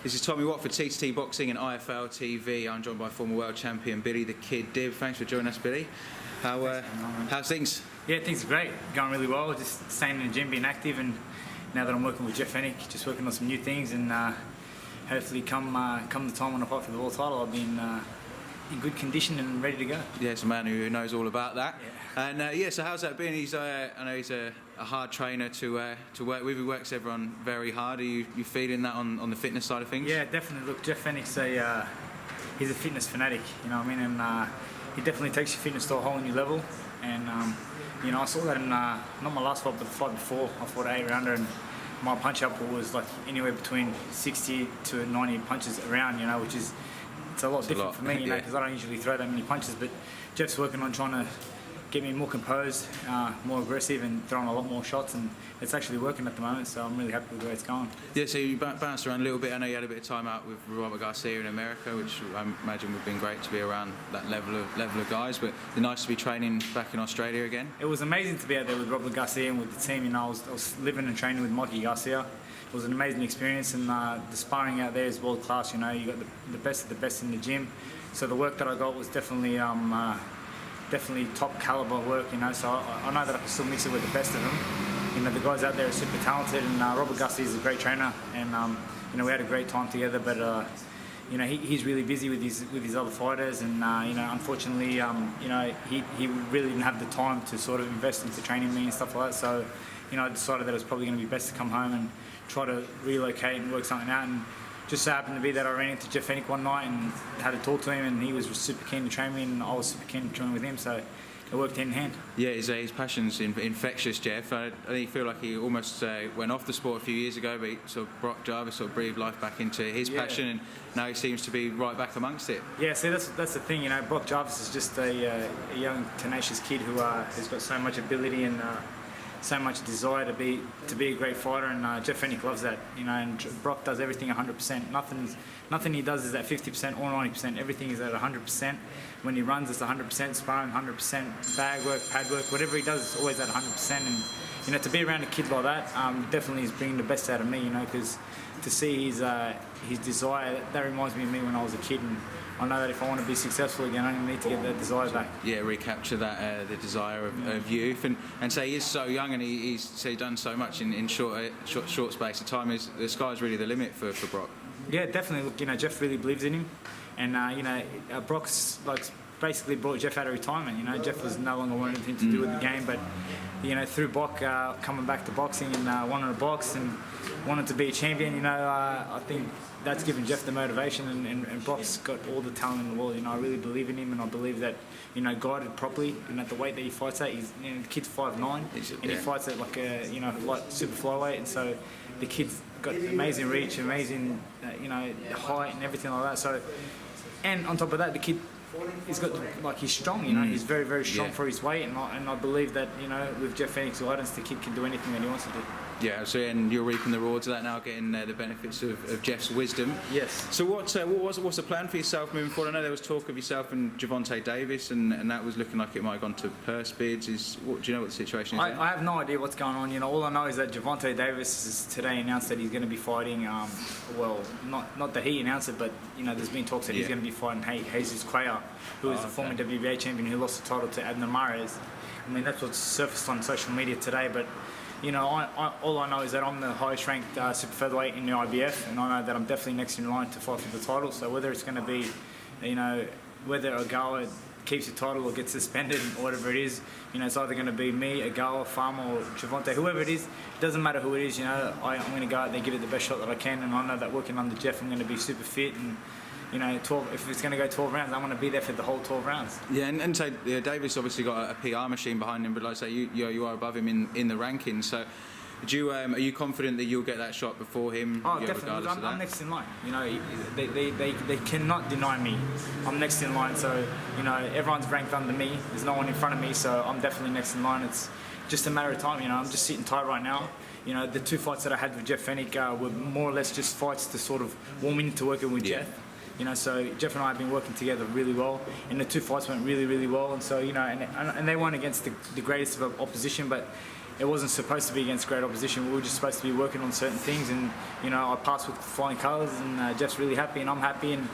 This is Tommy Watt for TTT Boxing and IFL TV. I'm joined by former world champion Billy the Kid Dibb. Thanks for joining us, Billy. How's things? Yeah, things are great. Going really well. Just staying in the gym, being active, and now that I'm working with Jeff Fenech, just working on some new things, and hopefully come the time when I fight for the world title, I'll be in good condition and ready to go. Yeah, it's a man who knows all about that. Yeah. And so how's that been? I know he's a hard trainer to work with. He works everyone very hard. Are you feeling that on the fitness side of things? Yeah, definitely. Look, Jeff Fenech's he's a fitness fanatic. You know what I mean? And he definitely takes your fitness to a whole new level. And I saw that in not my last fight, but the fight before. I fought an 8-rounder, and my punch output was like anywhere between 60 to 90 punches a round. You know, which is it's a lot different for me. You know, because I don't usually throw that many punches. But Jeff's working on trying to get me more composed, more aggressive, and throwing a lot more shots, and it's actually working at the moment, so I'm really happy with the way it's going. Yeah, so you bounced around a little bit. I know you had a bit of time out with Robert Garcia in America, which I imagine would have been great to be around that level of guys, but it's nice to be training back in Australia again. It was amazing to be out there with Robert Garcia and with the team. You know, I was living and training with Mikey Garcia. It was an amazing experience, and the sparring out there is world class. You know, you got the best of the best in the gym, so the work that I got was definitely top caliber work, you know, so I know that I can still mix it with the best of them. You know, the guys out there are super talented, and Robert Garcia is a great trainer, and we had a great time together, but he's really busy with his other fighters, and unfortunately he really didn't have the time to sort of invest into training me and stuff like that, so I decided that it was probably going to be best to come home and try to relocate and work something out. And just so happened to be that I ran into Jeff Fenech one night and had to talk to him, and he was super keen to train me, and I was super keen to train with him, so it worked hand in hand. Yeah, his passion's infectious, Jeff. I think feel like he almost went off the sport a few years ago, but Brock Jarvis breathed life back into his passion, and now he seems to be right back amongst it. Yeah, see, that's the thing, you know. Brock Jarvis is just a young, tenacious kid who has got so much ability and so much desire to be a great fighter, and Jeff Fenech loves that, you know. And Brock does everything 100%. Nothing he does is at 50% or 90%. Everything is at 100%. When he runs, it's 100%. Sparring, 100%. Bag work, pad work, whatever he does, it's always at 100%. And to be around a kid like that, definitely is bringing the best out of me, you know, because to see his desire, that reminds me of me when I was a kid, and I know that if I want to be successful again, I need to get that desire back. Yeah, recapture that the desire of youth, and say he is so young, and he's done so much in short space of time. The sky's really the limit for Brock. Yeah, definitely. Look, you know, Jeff really believes in him, and Brock's basically brought Jeff out of retirement. You know, Jeff was no longer wanting anything to do with the game, but through Brock coming back to boxing and wanting to box and wanted to be a champion, I think that's given Jeff the motivation, and Brock's got all the talent in the world. I really believe in him, and I believe that, guided properly, and at the weight that he fights at, the kid's 5'9", and he fights at like a light super flyweight, and so the kid's got amazing reach, amazing height and everything like that. So, and on top of that, the kid, he's strong, he's very, very strong for his weight, and I believe that, with Jeff Fenech's guidance, the kid can do anything that he wants to do. Yeah, so and you're reaping the rewards of that now, getting the benefits of Jeff's wisdom. Yes. So what's the plan for yourself moving forward? I know there was talk of yourself and Gervonta Davis, and that was looking like it might have gone to purse bids. Do you know what the situation is? I have no idea what's going on. All I know is that Gervonta Davis has today announced that he's going to be fighting. Not that he announced it, but there's been talks that he's going to be fighting Jesus Cuellar, who is the former WBA champion who lost the title to Abner Mares. I mean, that's what's surfaced on social media today, but. All I know is that I'm the highest ranked super featherweight in the IBF, and I know that I'm definitely next in line to fight for the title. So whether it's going to be, whether Ogawa keeps the title or gets suspended or whatever it is, it's either going to be me, Ogawa, Farmer, or Gervonta, whoever it is. It doesn't matter who it is. I'm going to go out there, give it the best shot that I can, and I know that working under Jeff, I'm going to be super fit and. 12. If it's going to go 12 rounds, I want to be there for the whole 12 rounds. Yeah, and so Davis obviously got a PR machine behind him, but like I say, you are above him in the rankings. So, are you confident that you'll get that shot before him? Oh, definitely. I'm next in line. They cannot deny me. I'm next in line. So, everyone's ranked under me. There's no one in front of me. So I'm definitely next in line. It's just a matter of time. I'm just sitting tight right now. The two fights that I had with Jeff Fenech were more or less just fights to sort of warm into working with Jeff. So Jeff and I have been working together really well, and the two fights went really, really well. And so, and they weren't against the greatest of opposition, but it wasn't supposed to be against great opposition. We were just supposed to be working on certain things, and I passed with flying colours, and Jeff's really happy, and I'm happy, and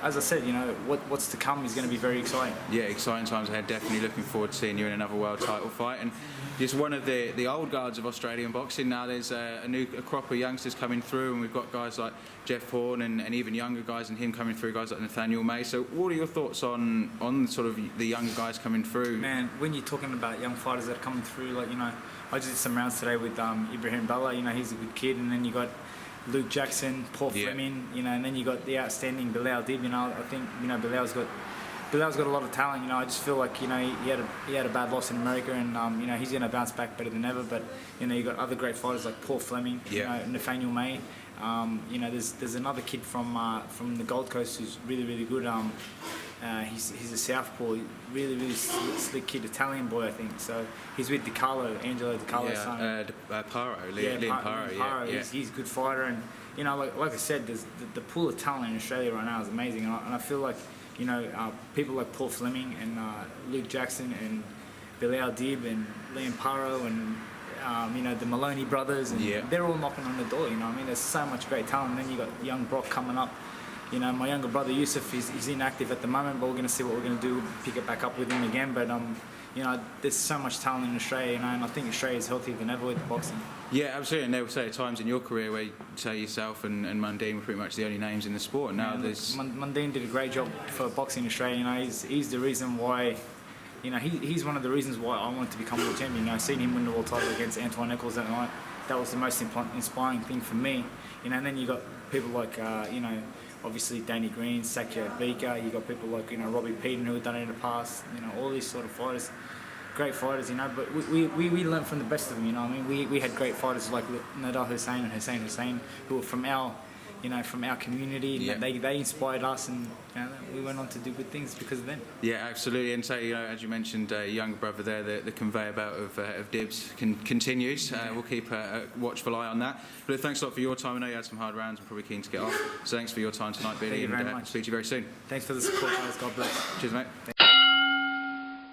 as I said, what's to come is going to be very exciting. Yeah, exciting times ahead. Definitely looking forward to seeing you in another world title fight. And just one of the old guards of Australian boxing now. There's a crop of youngsters coming through, and we've got guys like Jeff Horn and even younger guys, and him coming through, guys like Nathaniel May. So what are your thoughts on sort of the younger guys coming through? Man, when you're talking about young fighters that are coming through, I just did some rounds today with Ibrahim Bella. He's a good kid, and then you got Luke Jackson, Paul Fleming, and then you got the outstanding Bilal Dib. I think Bilal's got a lot of talent. I just feel like he had a bad loss in America, and he's going to bounce back better than ever. But you got other great fighters like Paul Fleming, Nathaniel May. There's another kid from the Gold Coast who's really, really good. He's a southpaw, really slick kid, Italian boy, I think. So he's with Angelo DiCarlo's son. Liam Paro. He's a good fighter, and like I said, the pool of talent in Australia right now is amazing, and I feel like people like Paul Fleming and Luke Jackson and Bilal Dib and Liam Paro and the Maloney brothers, and they're all knocking on the door. There's so much great talent. And then you got young Brock coming up. My younger brother Yusuf is inactive at the moment, but we're going to see what we're going to do, pick it back up with him again. But there's so much talent in Australia, and I think Australia is healthier than ever with boxing. Yeah, absolutely. And there were times in your career where you say yourself and Mundine were pretty much the only names in the sport. And now there's Mundine did a great job for boxing in Australia. He's the reason why. He's one of the reasons why I wanted to become world champion. Seeing him win the world title against Antoine Nichols that night, that was the most inspiring thing for me. And then you got people like obviously Danny Green, Sakya Vika. You got people like Robbie Peden who had done it in the past. All these sort of fighters, great fighters. But we learned from the best of them. We had great fighters like Nadal Hussain and Hussein who were from our community. Yeah. They inspired us, and we went on to do good things because of them. Yeah, absolutely. And so, as you mentioned, younger brother there, the conveyor belt of Dibs continues. We'll keep a watchful eye on that. But thanks a lot for your time. I know you had some hard rounds and probably keen to get off. So thanks for your time tonight, Billy. Thank you very much. Speak to you very soon. Thanks for the support, guys. God bless. Cheers, mate.